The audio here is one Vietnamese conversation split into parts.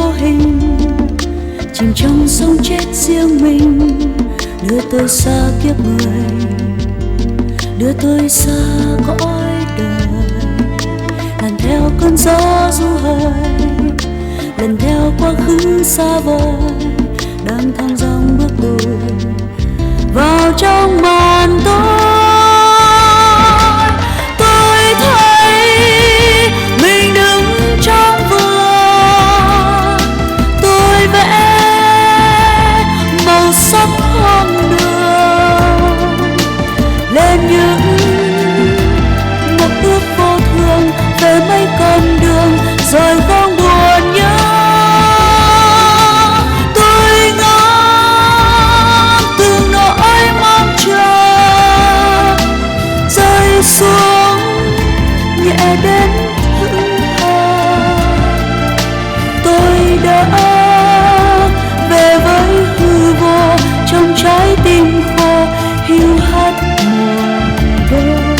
vô hình, chìm trong sông chết riêng mình. Đưa tôi xa kiếp người, đưa tôi xa cõi đời, lần theo cơn gió du hơi, lần theo quá khứ xa vời, đang thong dong bước lùi vào trong màn tối. Tôi thấy mình đứng trong vườn, tôi vẽ màu sắc hoang đường lên những một ước vô thường về mấy con đường rồi không buồn nhớ. Tôi ngắm từng nỗi mong chờ rơi xuống nhẹ đến hững hờ. Tôi đã về với hư vô trong trái tim khô hiu hắt mùa đông.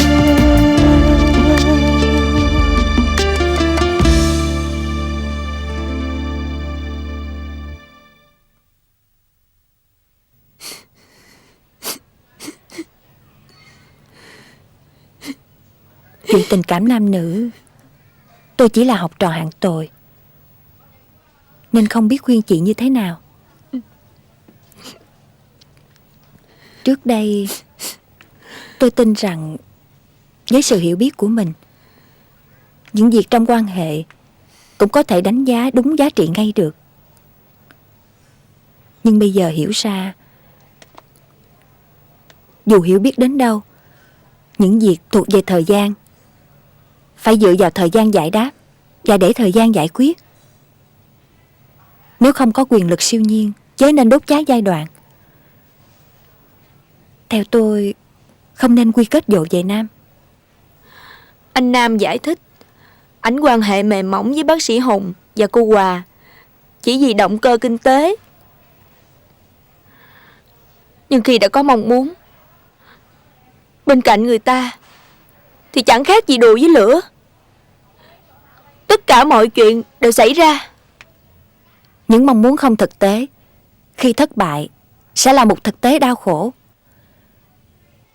Chuyện tình cảm nam nữ, tôi chỉ là học trò hạng tồi, nên không biết khuyên chị như thế nào. Trước đây tôi tin rằng với sự hiểu biết của mình, những việc trong quan hệ cũng có thể đánh giá đúng giá trị ngay được. Nhưng bây giờ hiểu ra, dù hiểu biết đến đâu, những việc thuộc về thời gian phải dựa vào thời gian giải đáp và để thời gian giải quyết. Nếu không có quyền lực siêu nhiên, chớ nên đốt cháy giai đoạn. Theo tôi, không nên quy kết dội về Nam. Anh Nam giải thích ảnh quan hệ mềm mỏng với bác sĩ Hùng và cô Hòa chỉ vì động cơ kinh tế. Nhưng khi đã có mong muốn bên cạnh người ta thì chẳng khác gì đùa với lửa. Tất cả mọi chuyện đều xảy ra. Những mong muốn không thực tế khi thất bại sẽ là một thực tế đau khổ,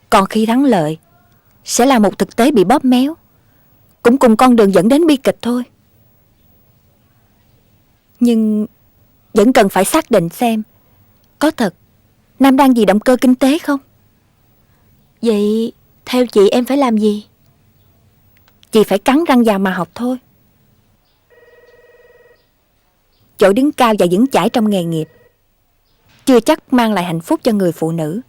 còn khi thắng lợi sẽ là một thực tế bị bóp méo, cũng cùng con đường dẫn đến bi kịch thôi. Nhưng vẫn cần phải xác định xem có thật Nam đang vì động cơ kinh tế không. Vậy theo chị em phải làm gì? Chị phải cắn răng vào mà học thôi. Chỗ đứng cao và vững chãi trong nghề nghiệp chưa chắc mang lại hạnh phúc cho người phụ nữ,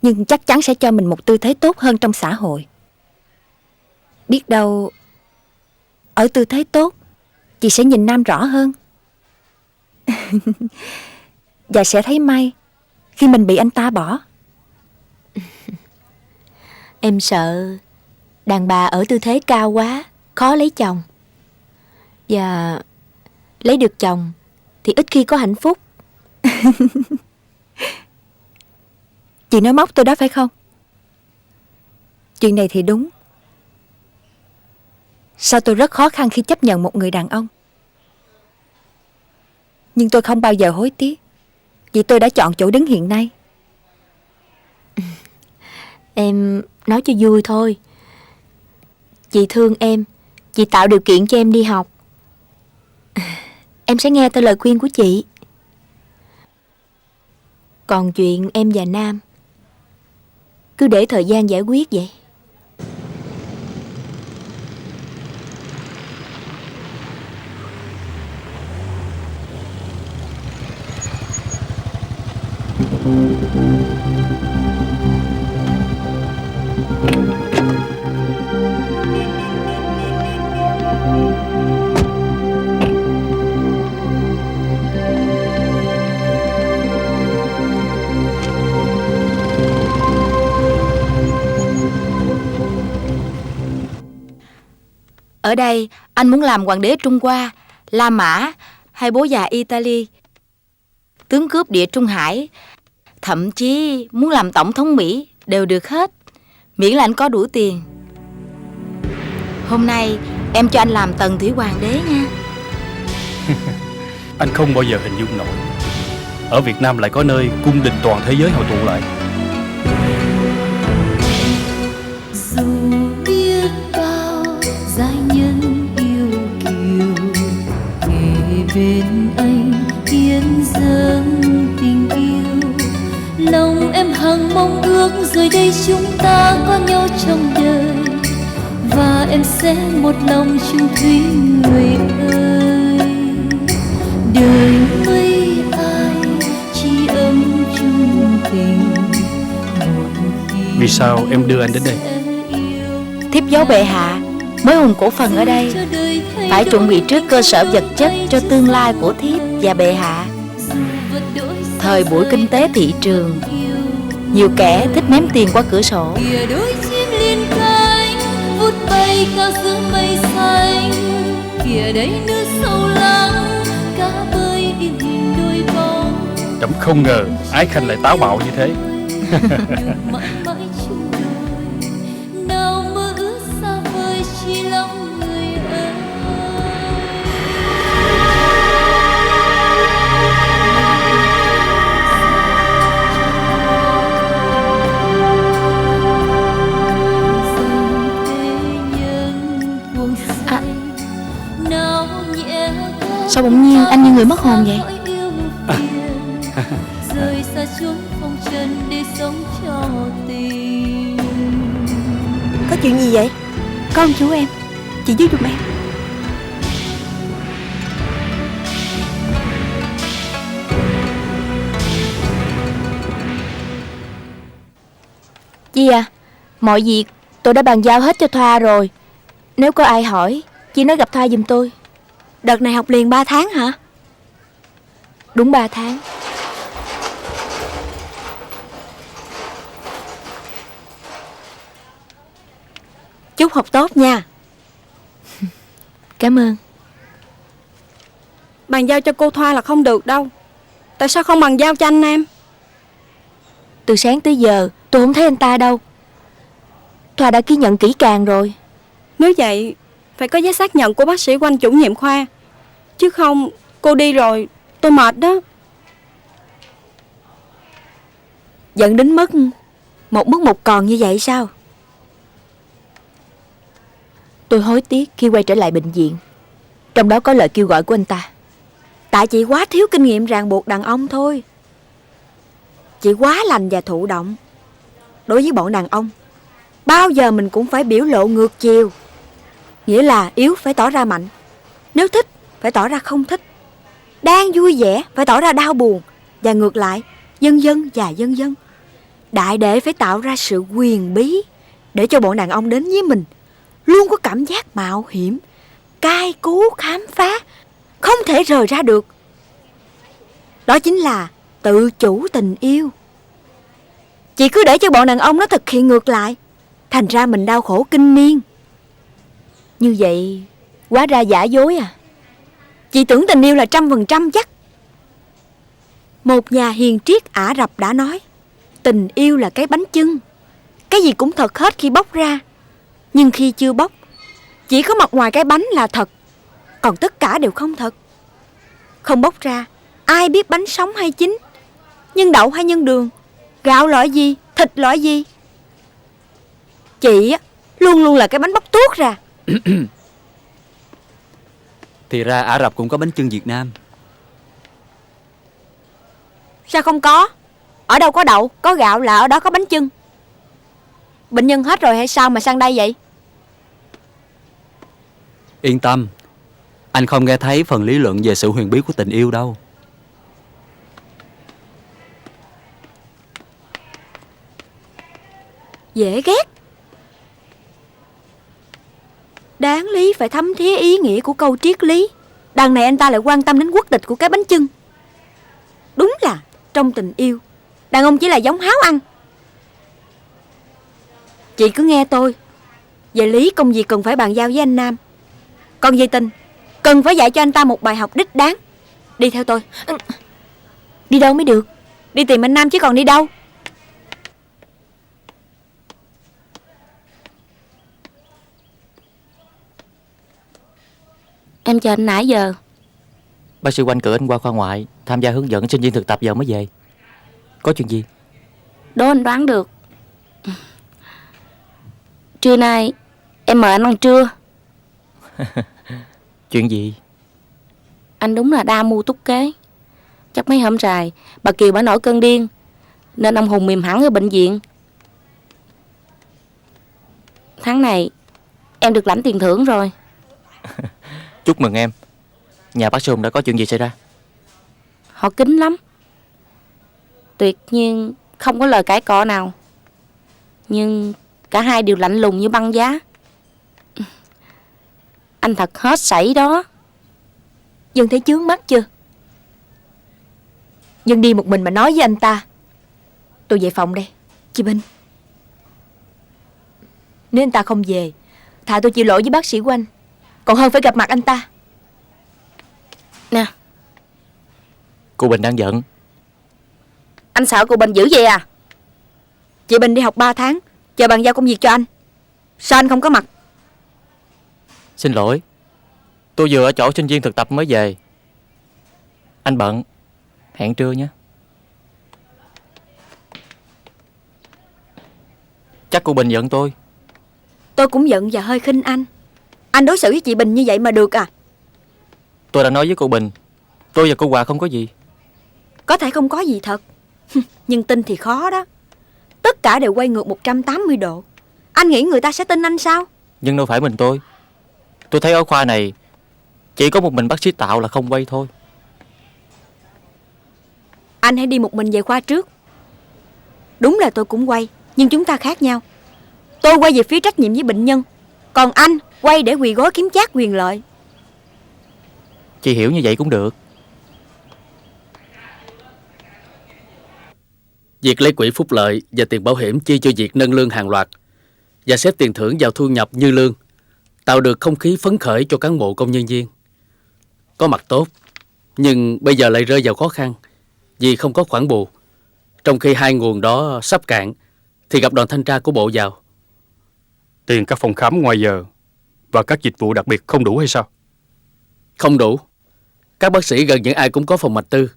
nhưng chắc chắn sẽ cho mình một tư thế tốt hơn trong xã hội. Biết đâu ở tư thế tốt, chị sẽ nhìn Nam rõ hơn và sẽ thấy may khi mình bị anh ta bỏ. Em sợ đàn bà ở tư thế cao quá khó lấy chồng, và lấy được chồng thì ít khi có hạnh phúc. Chị nói móc tôi đó phải không? Chuyện này thì đúng. Sao tôi rất khó khăn khi chấp nhận một người đàn ông. Nhưng tôi không bao giờ hối tiếc, vì tôi đã chọn chỗ đứng hiện nay. Em nói cho vui thôi. Chị thương em, chị tạo điều kiện cho em đi học. Em sẽ nghe theo lời khuyên của chị. Còn chuyện em và Nam, cứ để thời gian giải quyết vậy. Ở đây anh muốn làm hoàng đế Trung Hoa, La Mã hay bố già Italy, tướng cướp địa Trung Hải, thậm chí muốn làm tổng thống Mỹ đều được hết, miễn là anh có đủ tiền. Hôm nay em cho anh làm tần thủy hoàng đế nha. Anh không bao giờ hình dung nổi ở Việt Nam lại có nơi cung đình toàn thế giới hội tụ lại. Dù biết bao giai nhân yêu kiều kề bên anh hiến dâng tình yêu, lòng em hằng mong ước rồi đây chúng ta có nhau trong đời, và em sẽ một lòng chung thủy người ơi. Đời mấy ai chỉ ấm chung tình, Vì sao em đưa anh đến đây? Thiếp dấu bệ hạ mới hùng cổ phần ở đây, phải chuẩn bị trước cơ sở vật chất cho tương lai của thiếp và bệ hạ. Thời buổi kinh tế thị trường, nhiều kẻ thích ném tiền qua cửa sổ. Kìa đôi chim liên cánh vút bay cao giữa mây xanh, kìa đây nước sâu lắng cá bơi in hình đôi bóng. Trẫm không ngờ Ái Khanh lại táo bạo như thế. Mãi mãi chung đời, nào mơ ước xa vời chỉ lòng người ơi. Sao bỗng nhiên anh như người mất hồn vậy? Rời xa chốn phong trần để sống cho tình. Có chuyện gì vậy? Con chú em, chị giúp giùm em. Chị à, mọi việc tôi đã bàn giao hết cho Thoa rồi. Nếu có ai hỏi, chị nói gặp Thoa giùm tôi. Đợt này học liền 3 tháng hả? Đúng 3 tháng. Chúc học tốt nha. Cảm ơn. Bàn giao cho cô Thoa là không được đâu. Tại sao không bàn giao cho anh Nam? Từ sáng tới giờ tôi không thấy anh ta đâu. Thoa đã ký nhận kỹ càng rồi. Nếu vậy phải có giấy xác nhận của bác sĩ Oanh chủ nhiệm khoa, chứ không cô đi rồi tôi mệt đó. Giận đến mức một còn như vậy sao? Tôi hối tiếc khi quay trở lại bệnh viện. Trong đó có lời kêu gọi của anh ta. Tại chị quá thiếu kinh nghiệm ràng buộc đàn ông thôi. Chị quá lành và thụ động. Đối với bọn đàn ông, bao giờ mình cũng phải biểu lộ ngược chiều. Nghĩa là yếu phải tỏ ra mạnh, nếu thích phải tỏ ra không thích, đang vui vẻ phải tỏ ra đau buồn, và ngược lại, vân vân và vân vân. Đại để phải tạo ra sự quyền bí, để cho bọn đàn ông đến với mình luôn có cảm giác mạo hiểm, cai cú khám phá, không thể rời ra được. Đó chính là tự chủ tình yêu. Chị cứ để cho bọn đàn ông nó thực hiện ngược lại, thành ra mình đau khổ kinh niên. Như vậy hóa ra giả dối à? Chị tưởng tình yêu là 100% chắc. Một nhà hiền triết Ả Rập đã nói, tình yêu là cái bánh chưng, cái gì cũng thật hết khi bóc ra. Nhưng khi chưa bóc, chỉ có mặt ngoài cái bánh là thật, còn tất cả đều không thật. Không bóc ra, ai biết bánh sống hay chín, nhân đậu hay nhân đường, gạo loại gì, thịt loại gì. Chị luôn luôn là cái bánh bóc tuốt ra. Thì ra Ả Rập cũng có bánh chưng Việt Nam. Sao không có? Ở đâu có đậu, có gạo là ở đó có bánh chưng. Bệnh nhân hết rồi hay sao mà sang đây vậy? Yên tâm, anh không nghe thấy phần lý luận về sự huyền bí của tình yêu đâu. Dễ ghét. Đáng lý phải thấm thía ý nghĩa của câu triết lý. Đằng này anh ta lại quan tâm đến quốc tịch của cái bánh chưng. Đúng là trong tình yêu, đàn ông chỉ là giống háo ăn. Chị cứ nghe tôi. Về lý công việc cần phải bàn giao với anh Nam. Còn về tình, cần phải dạy cho anh ta một bài học đích đáng. Đi theo tôi. Đi đâu mới được? Đi tìm anh Nam chứ còn đi đâu. Em chờ anh nãy giờ. Bác sĩ Oanh cử anh qua khoa ngoại tham gia hướng dẫn sinh viên thực tập giờ mới về. Có chuyện gì? Đố anh đoán được. Trưa nay em mời anh ăn trưa. Chuyện gì? Anh đúng là đa mưu túc kế. Chắc mấy hôm dài bà Kiều bà nổi cơn điên, nên ông Hùng mềm hẳn ở bệnh viện. Tháng này em được lãnh tiền thưởng rồi. Chúc mừng em. Nhà bác sĩ Hùng đã có chuyện gì xảy ra? Họ kín lắm, tuyệt nhiên không có lời cãi cọ nào. Nhưng cả hai đều lạnh lùng như băng giá. Anh thật hết sảy đó. Dân thấy chướng mắt chưa? Dân đi một mình mà nói với anh ta. Tôi về phòng đây. Chị Bình, nếu anh ta không về, thà tôi chịu lỗi với bác sĩ Oanh, còn hơn phải gặp mặt anh ta. Nè, Cô Bình đang giận. anh sợ cô Bình dữ vậy à? Chị Bình đi học 3 tháng, chờ bàn giao công việc cho anh. Sao anh không có mặt? Xin lỗi, tôi vừa ở chỗ sinh viên thực tập mới về. Anh bận. Hẹn trưa nhé. Chắc cô Bình giận tôi. Tôi cũng giận và hơi khinh anh. Anh đối xử với chị Bình như vậy mà được à? Tôi đã nói với cô Bình, tôi và cô Hòa không có gì. Có thể không có gì thật, nhưng tin thì khó đó. Tất cả đều quay ngược 180 độ. Anh nghĩ người ta sẽ tin anh sao? Nhưng đâu phải mình tôi. Tôi thấy ở khoa này chỉ có một mình bác sĩ Tạo là không quay thôi. Anh hãy đi một mình về khoa trước. Đúng là tôi cũng quay, nhưng chúng ta khác nhau. Tôi quay về phía trách nhiệm với bệnh nhân, còn anh quay để quỳ gối kiếm chác quyền lợi. Chị hiểu như vậy cũng được. Việc lấy quỹ phúc lợi và tiền bảo hiểm chi cho việc nâng lương hàng loạt và xếp tiền thưởng vào thu nhập như lương tạo được không khí phấn khởi cho cán bộ công nhân viên. Có mặt tốt, nhưng bây giờ lại rơi vào khó khăn vì không có khoản bù. Trong khi hai nguồn đó sắp cạn thì gặp đoàn thanh tra của bộ vào. Tiền các phòng khám ngoài giờ và các dịch vụ đặc biệt không đủ hay sao? Không đủ. Các bác sĩ gần những ai cũng có phòng mạch tư,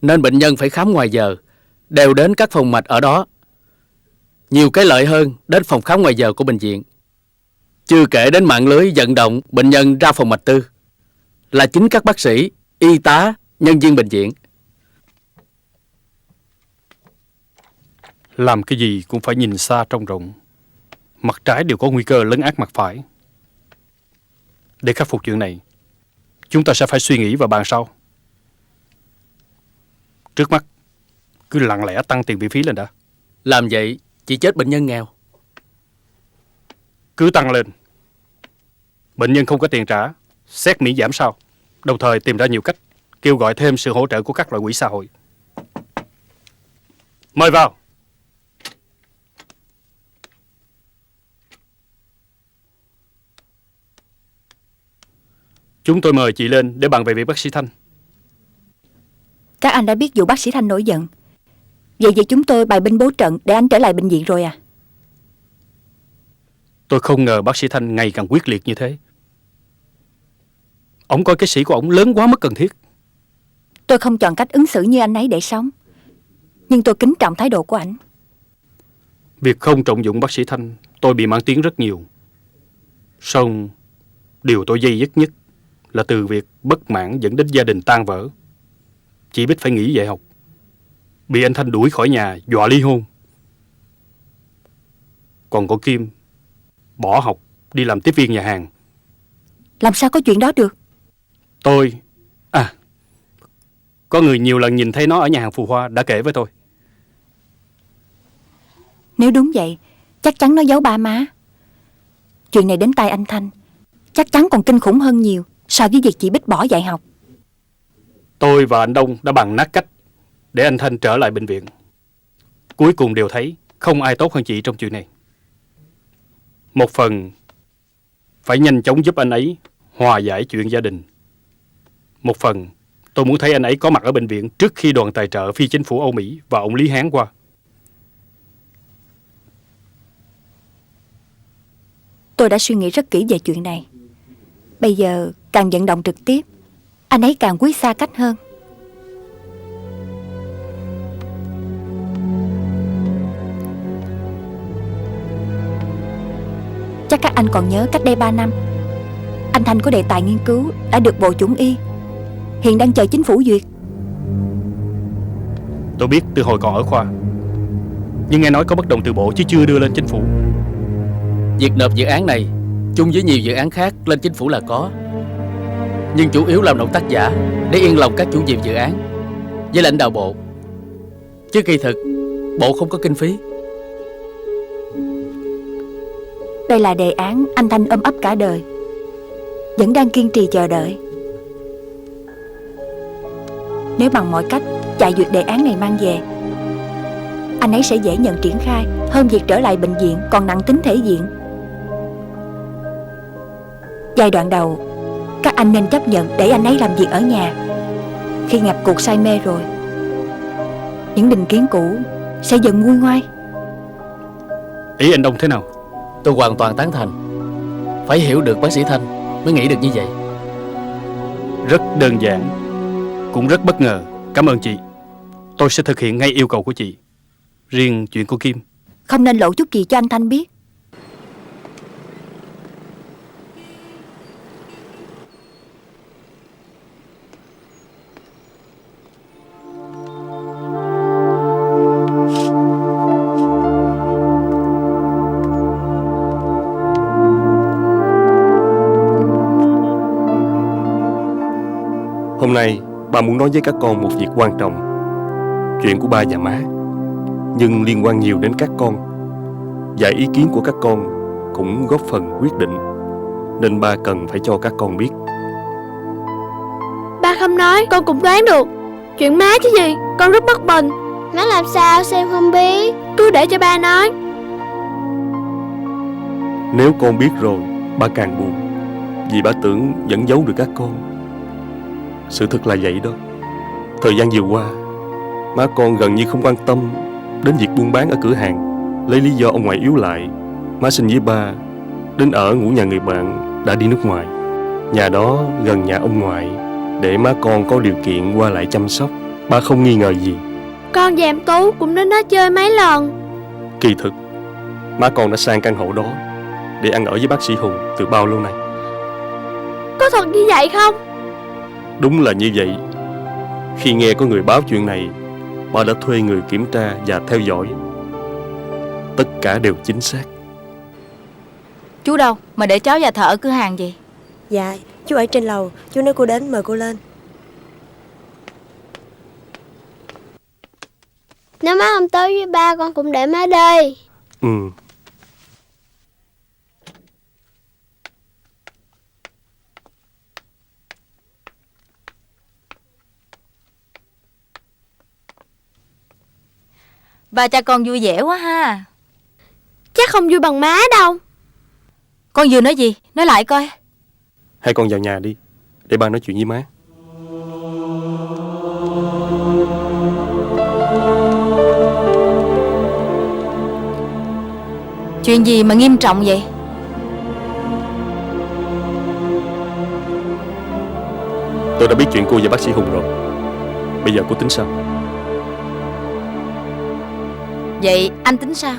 nên bệnh nhân phải khám ngoài giờ đều đến các phòng mạch ở đó. Nhiều cái lợi hơn đến phòng khám ngoài giờ của bệnh viện. Chưa kể đến mạng lưới vận động bệnh nhân ra phòng mạch tư là chính các bác sĩ, y tá, nhân viên bệnh viện. Làm cái gì cũng phải nhìn xa trông rộng. Mặt trái đều có nguy cơ lấn át mặt phải. Để khắc phục chuyện này, chúng ta sẽ phải suy nghĩ và bàn sau. Trước mắt, cứ lặng lẽ tăng tiền viện phí lên đã. Làm vậy chỉ chết bệnh nhân nghèo. Cứ tăng lên. Bệnh nhân không có tiền trả, xét miễn giảm sau. Đồng thời tìm ra nhiều cách kêu gọi thêm sự hỗ trợ của các loại quỹ xã hội. Mời vào. Chúng tôi mời chị lên để bàn về việc bác sĩ Thanh. Các anh đã biết vụ bác sĩ Thanh nổi giận. Vậy thì chúng tôi bày binh bố trận để anh trở lại bệnh viện rồi à? Tôi không ngờ bác sĩ Thanh ngày càng quyết liệt như thế. Ông coi cái sĩ của ông lớn quá mức cần thiết. Tôi không chọn cách ứng xử như anh ấy để sống, nhưng tôi kính trọng thái độ của anh. Việc không trọng dụng bác sĩ Thanh, tôi bị mang tiếng rất nhiều. Song điều tôi dây dứt nhất là từ việc bất mãn dẫn đến gia đình tan vỡ. Chị Bích phải nghỉ dạy học, bị anh Thanh đuổi khỏi nhà, dọa ly hôn. Còn cô Kim bỏ học đi làm tiếp viên nhà hàng. Làm sao có chuyện đó được? Có người nhiều lần nhìn thấy nó ở nhà hàng Phù Hoa đã kể với tôi. Nếu đúng vậy, chắc chắn nó giấu ba má. Chuyện này đến tai anh Thanh chắc chắn còn kinh khủng hơn nhiều so với việc chị Bích bỏ dạy học. Tôi và anh Đông đã bàn nát cách để anh Thanh trở lại bệnh viện. Cuối cùng đều thấy không ai tốt hơn chị trong chuyện này. Một phần phải nhanh chóng giúp anh ấy hòa giải chuyện gia đình. Một phần tôi muốn thấy anh ấy có mặt ở bệnh viện trước khi đoàn tài trợ phi chính phủ Âu Mỹ và ông Lý Hán qua. Tôi đã suy nghĩ rất kỹ về chuyện này. Bây giờ càng vận động trực tiếp anh ấy càng quý xa cách hơn. Chắc các anh còn nhớ cách đây 3 năm, anh Thanh có đề tài nghiên cứu đã được Bộ Chủng Y, hiện đang chờ chính phủ duyệt. Tôi biết từ hồi còn ở khoa, nhưng nghe nói có bất đồng từ bộ chứ chưa đưa lên chính phủ. Việc nộp dự án này chung với nhiều dự án khác lên chính phủ là có, nhưng chủ yếu làm động tác giả để yên lòng các chủ nhiệm dự án với lãnh đạo bộ, chứ kỳ thực bộ không có kinh phí. Đây là đề án anh Thanh ôm ấp cả đời, vẫn đang kiên trì chờ đợi. Nếu bằng mọi cách chạy duyệt đề án này mang về, anh ấy sẽ dễ nhận triển khai hơn việc trở lại bệnh viện còn nặng tính thể diện. Giai đoạn đầu, các anh nên chấp nhận để anh ấy làm việc ở nhà. Khi ngập cuộc say mê rồi, những định kiến cũ sẽ dần nguôi ngoai. Ý anh Đông thế nào? Tôi hoàn toàn tán thành. Phải hiểu được bác sĩ Thanh mới nghĩ được như vậy. Rất đơn giản, cũng rất bất ngờ. Cảm ơn chị. Tôi sẽ thực hiện ngay yêu cầu của chị. Riêng chuyện của Kim, Không nên lộ chút gì cho anh Thanh biết. Hôm nay ba muốn nói với các con một việc quan trọng. Chuyện của ba và má, nhưng liên quan nhiều đến các con, và ý kiến của các con cũng góp phần quyết định, nên ba cần phải cho các con biết. Ba không nói con cũng đoán được. Chuyện má chứ gì, con rất bất bình. Má làm sao xem không biết, cứ để cho ba nói. Nếu con biết rồi, ba càng buồn, vì ba tưởng vẫn giấu được các con. Sự thật là vậy đó. Thời gian vừa qua, má con gần như không quan tâm đến việc buôn bán ở cửa hàng. Lấy lý do ông ngoại yếu lại, má xin với ba đến ở ngủ nhà người bạn đã đi nước ngoài. Nhà đó gần nhà ông ngoại, để má con có điều kiện qua lại chăm sóc. Ba không nghi ngờ gì. Con và em Tú cũng đến đó chơi mấy lần. Kỳ thực, má con đã sang căn hộ đó để ăn ở với bác sĩ Hùng từ bao lâu nay. Có thật như vậy không? Đúng là như vậy. Khi nghe có người báo chuyện này, ba đã thuê người kiểm tra và theo dõi. Tất cả đều chính xác. Chú đâu mà để cháu và thợ ở cửa hàng gì? Dạ, chú ở trên lầu. Chú nói cô đến mời cô lên. Nếu má không tới với ba, con cũng để má đi. Ừ. Ba cha con vui vẻ quá ha. Chắc không vui bằng má đâu. Con vừa nói gì? Nói lại coi. Hai con vào nhà đi, để ba nói chuyện với má. Chuyện gì mà nghiêm trọng vậy? Tôi đã biết chuyện cô và bác sĩ Hùng rồi. Bây giờ cô tính sao? Vậy anh tính sao?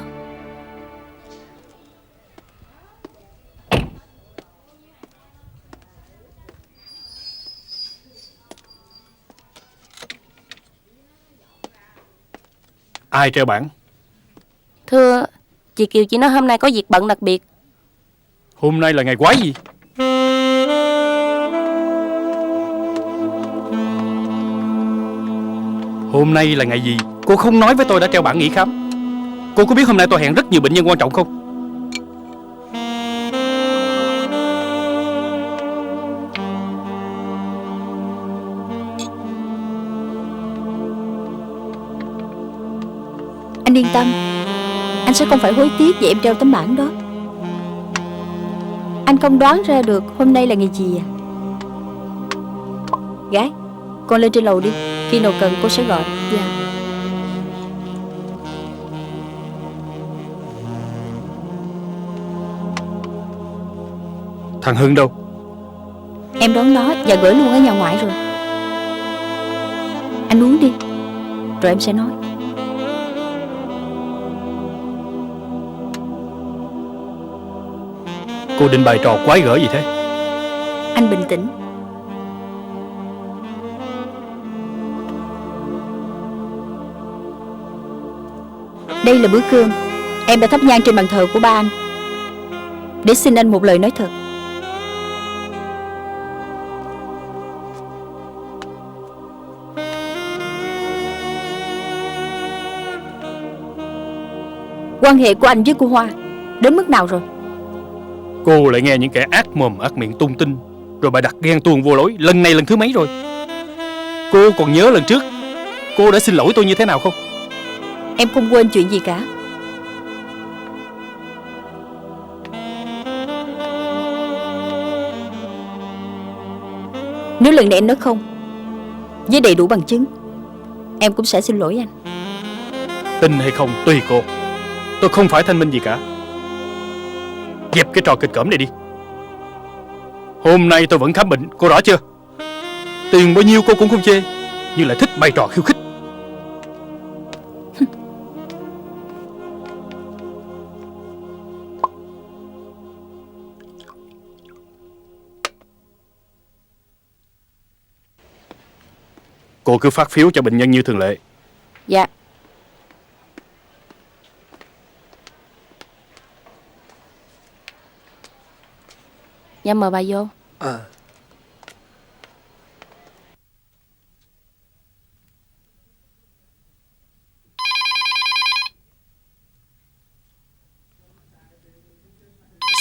ai treo bảng? Thưa, chị Kiều chỉ nói hôm nay có việc bận đặc biệt. Hôm nay là ngày quái gì? Hôm nay là ngày gì? Cô không nói với tôi đã treo bảng nghỉ khám. Cô có biết hôm nay tôi hẹn rất nhiều bệnh nhân quan trọng không? Anh yên tâm, anh sẽ không phải hối tiếc vì em treo tấm bảng đó. Anh không đoán ra được hôm nay là ngày gì à? Gái, con lên trên lầu đi. Khi nào cần cô sẽ gọi. Dạ. Thằng Hưng đâu? Em đón nó và gửi luôn ở nhà ngoại rồi. Anh uống đi, rồi em sẽ nói. Cô định bày trò quái gở gì thế? Anh bình tĩnh. Đây là bữa cơm em đã thắp nhang trên bàn thờ của ba anh, để xin anh một lời nói thật. Quan hệ của anh với cô Hoa đến mức nào rồi? Cô lại nghe những kẻ ác mồm ác miệng tung tin, rồi bày đặt ghen tuông vô lối, lần này lần thứ mấy rồi. Cô còn nhớ lần trước cô đã xin lỗi tôi như thế nào không? Em không quên chuyện gì cả. Nếu lần này anh nói không, với đầy đủ bằng chứng, em cũng sẽ xin lỗi anh. Tin hay không tùy cô. Tôi không phải thanh minh gì cả. Dẹp cái trò kịch cỡm này đi. Hôm nay tôi vẫn khám bệnh, cô rõ chưa? Tiền bao nhiêu cô cũng không chê, nhưng lại thích bày trò khiêu khích. Cô cứ phát phiếu cho bệnh nhân như thường lệ. Dạ. Dạ mời bà vô.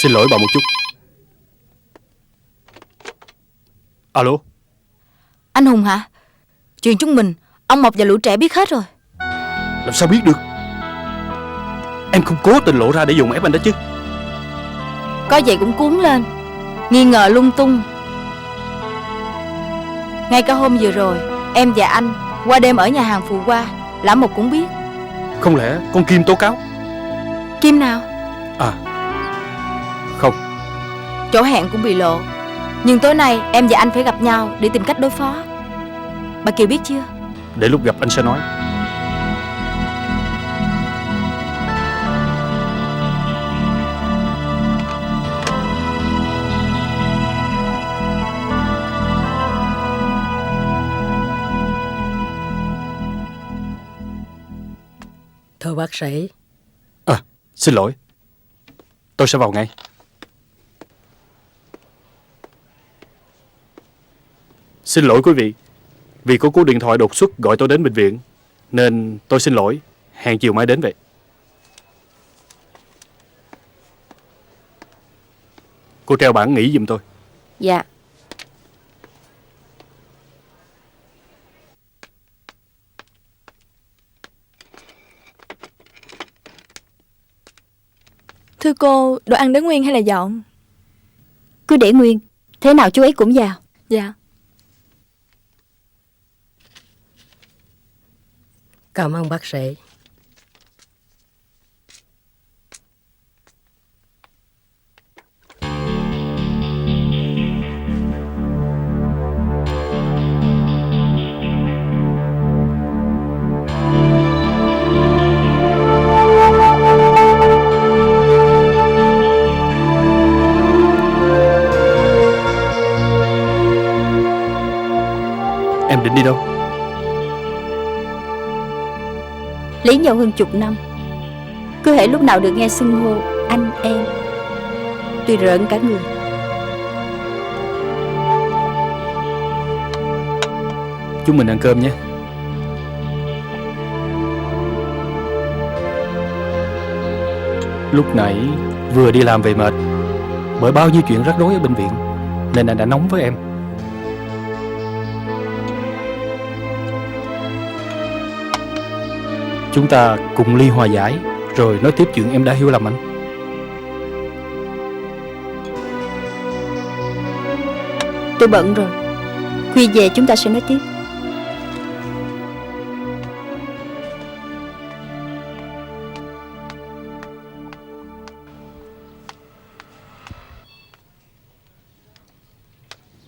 Xin lỗi bà một chút. Alo. Anh Hùng hả? Chuyện chúng mình, ông Mộc và lũ trẻ biết hết rồi. Làm sao biết được? Em không cố tình lộ ra để dùng ép anh đó chứ? Có vậy cũng cuốn lên, nghi ngờ lung tung. Ngay cả hôm vừa rồi, em và anh qua đêm ở nhà hàng Phù Hoa, Lã Mộc cũng biết. Không lẽ con Kim tố cáo? Kim nào? À, không. Chỗ hẹn cũng bị lộ. Nhưng tối nay em và anh phải gặp nhau để tìm cách đối phó. Bà Kiều biết chưa? Để lúc gặp anh sẽ nói. Thưa bác sĩ. Xin lỗi. Tôi sẽ vào ngay. Xin lỗi quý vị, vì có cú điện thoại đột xuất gọi tôi đến bệnh viện, nên tôi xin lỗi. Hẹn chiều mai đến vậy. Cô treo bảng nghỉ giùm tôi. Dạ. Thưa cô, đồ ăn để nguyên hay là dọn? Cứ để nguyên, thế nào chú ấy cũng vào. Dạ. Cảm ơn bác sĩ. Em định đi đâu? Lấy nhau hơn chục năm, cứ hễ lúc nào được nghe xưng hô anh em, tôi rợn cả người. Chúng mình ăn cơm nhé. Lúc nãy vừa đi làm về mệt, bởi bao nhiêu chuyện rắc rối ở bệnh viện, nên anh đã nóng với em. Chúng ta cùng ly hòa giải, rồi nói tiếp chuyện em đã hiểu lầm anh. Tôi bận rồi, khuya về chúng ta sẽ nói tiếp.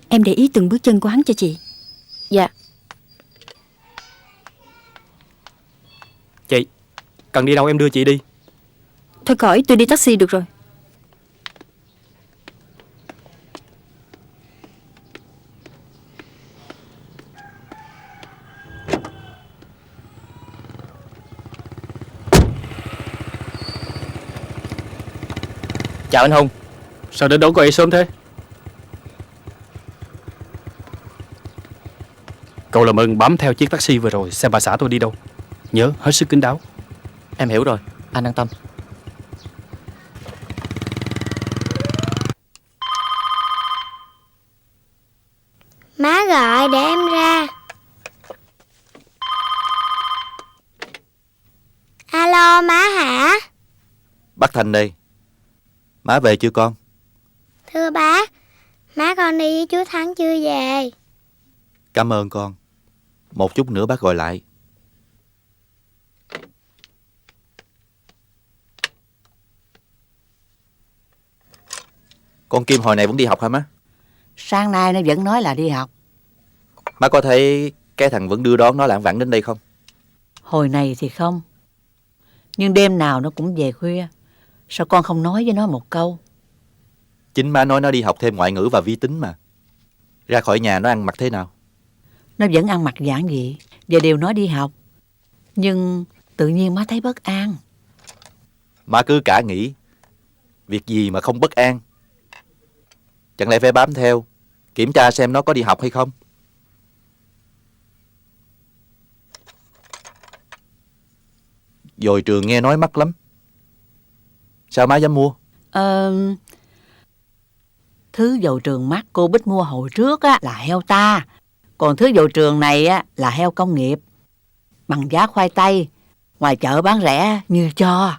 Em để ý từng bước chân của hắn cho chị. Dạ. Chị, cần đi đâu em đưa chị đi. Thôi khỏi, tôi đi taxi được rồi. Chào anh Hùng. Sao đến đón cô ấy sớm thế? Cậu làm ơn bám theo chiếc taxi vừa rồi xem bà xã tôi đi đâu. Nhớ hết sức kín đáo. Em hiểu rồi, anh an tâm. Má gọi để em ra. Alo má hả? Bác Thành đây. Má về chưa con? Thưa bác, má con đi với chú Thắng chưa về. Cảm ơn con. Một chút nữa bác gọi lại. Con Kim hồi này vẫn đi học hả má? Sáng nay nó vẫn nói là đi học. Má có thấy cái thằng vẫn đưa đón nó lảng vảng đến đây không? Hồi này thì không, nhưng đêm nào nó cũng về khuya. Sao con không nói với nó một câu? Chính má nói nó đi học thêm ngoại ngữ và vi tính mà. Ra khỏi nhà nó ăn mặc thế nào? Nó vẫn ăn mặc giản dị và đều nói đi học. Nhưng tự nhiên má thấy bất an. Má cứ cả nghĩ việc gì mà không bất an. Chẳng lẽ phải bám theo kiểm tra xem nó có đi học hay không? Dồi trường nghe nói mắc lắm. Sao má dám mua? Thứ dầu trường mắc cô Bích mua hồi trước á, là heo ta. Còn thứ dầu trường này á, là heo công nghiệp. Bằng giá khoai tây. Ngoài chợ bán rẻ như cho.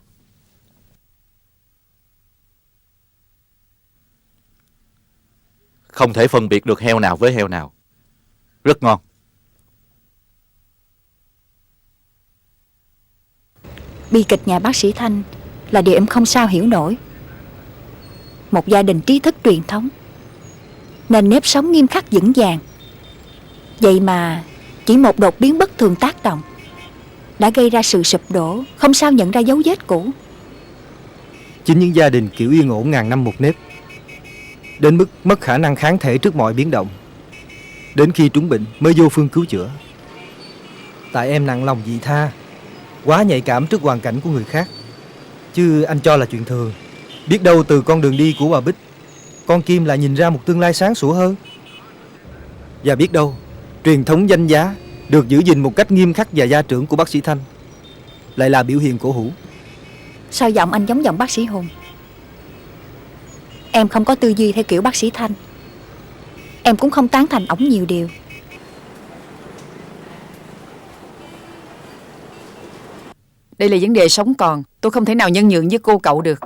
Không thể phân biệt được heo nào với heo nào. Rất ngon. Bi kịch nhà bác sĩ Thanh là điều em không sao hiểu nổi. Một gia đình trí thức truyền thống, nền nếp sống nghiêm khắc vững vàng. Vậy mà chỉ một đột biến bất thường tác động đã gây ra sự sụp đổ, không sao nhận ra dấu vết cũ. Chính những gia đình kiểu yên ổn ngàn năm một nếp, đến mức mất khả năng kháng thể trước mọi biến động, đến khi trúng bệnh mới vô phương cứu chữa. Tại em nặng lòng vị tha, quá nhạy cảm trước hoàn cảnh của người khác, chứ anh cho là chuyện thường. Biết đâu từ con đường đi của bà Bích, con Kim lại nhìn ra một tương lai sáng sủa hơn. Và biết đâu truyền thống danh giá được giữ gìn một cách nghiêm khắc và gia trưởng của bác sĩ Thanh lại là biểu hiện cổ hủ. Sao giọng anh giống giọng bác sĩ Hùng? Em không có tư duy theo kiểu bác sĩ Thanh. Em cũng không tán thành ổng nhiều điều. Đây là vấn đề sống còn. Tôi không thể nào nhân nhượng với cô cậu được.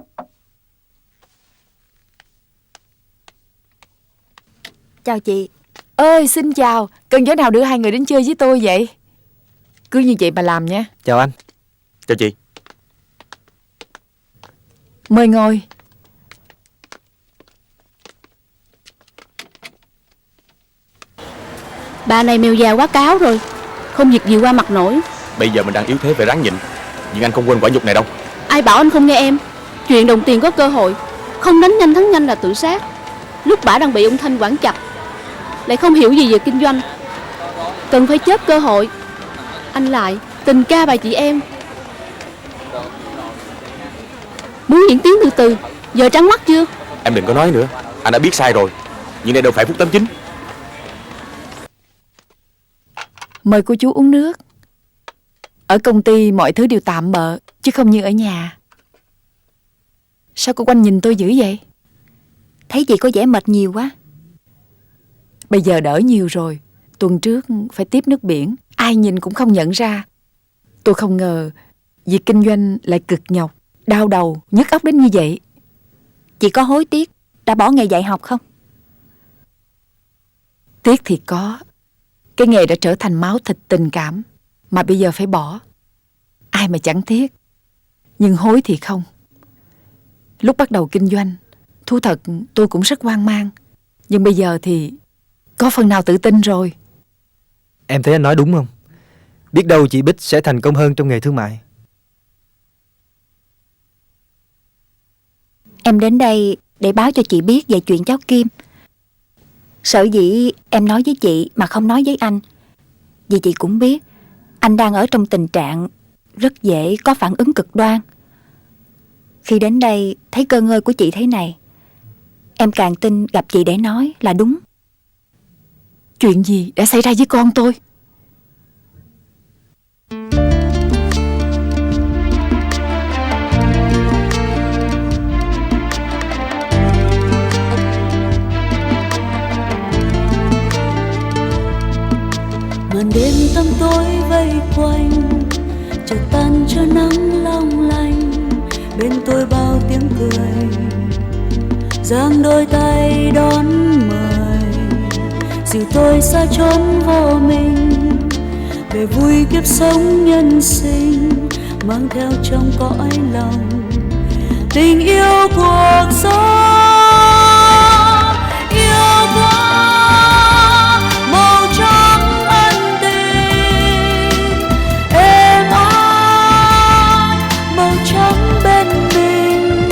Chào chị. Ơi xin chào. Cần gió nào đưa hai người đến chơi với tôi vậy? Cứ như vậy mà làm nha. Chào anh. Chào chị. Mời ngồi. Bà này mèo già quá cáo rồi, không việc gì qua mặt nổi. Bây giờ mình đang yếu thế phải ráng nhịn. Nhưng anh không quên quả nhục này đâu. Ai bảo anh không nghe em? Chuyện đồng tiền có cơ hội, không đánh nhanh thắng nhanh là tự sát. Lúc bả đang bị ông Thanh quản chặt, lại không hiểu gì về kinh doanh, cần phải chớp cơ hội. Anh lại tình ca bài chị em, muốn diễn tiếng từ từ. Giờ trắng mắt chưa? Em đừng có nói nữa. Anh đã biết sai rồi. Nhưng đây đâu phải phút 89. Mời cô chú uống nước. Ở công ty mọi thứ đều tạm bợ, chứ không như ở nhà. Sao cô Quanh nhìn tôi dữ vậy? Thấy chị có vẻ mệt nhiều quá. Bây giờ đỡ nhiều rồi. Tuần trước phải tiếp nước biển, ai nhìn cũng không nhận ra. Tôi không ngờ việc kinh doanh lại cực nhọc, đau đầu, nhức óc đến như vậy. Chị có hối tiếc đã bỏ nghề dạy học không? Tiếc thì có. Cái nghề đã trở thành máu thịt tình cảm, mà bây giờ phải bỏ. Ai mà chẳng tiếc. Nhưng hối thì không. Lúc bắt đầu kinh doanh, thú thật tôi cũng rất hoang mang. Nhưng bây giờ thì có phần nào tự tin rồi. Em thấy anh nói đúng không? Biết đâu chị Bích sẽ thành công hơn trong nghề thương mại. Em đến đây để báo cho chị biết về chuyện cháu Kim. Sở dĩ em nói với chị mà không nói với anh, vì chị cũng biết anh đang ở trong tình trạng rất dễ có phản ứng cực đoan. Khi đến đây thấy cơ ngơi của chị thế này, em càng tin gặp chị để nói là đúng. Chuyện gì đã xảy ra với con tôi? màn đêm tăm tối vây quanh, chợt tan cho nắng long lanh. Bên tôi bao tiếng cười, giang đôi tay đón mời, dìu tôi xa chốn vô mình, về vui kiếp sống nhân sinh, mang theo trong cõi lòng tình yêu cuộc sống. Yêu quá màu trắng ân tình, êm ái màu trắng bên mình.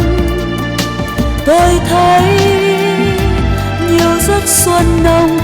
Tôi thấy nhiều giấc xuân nồng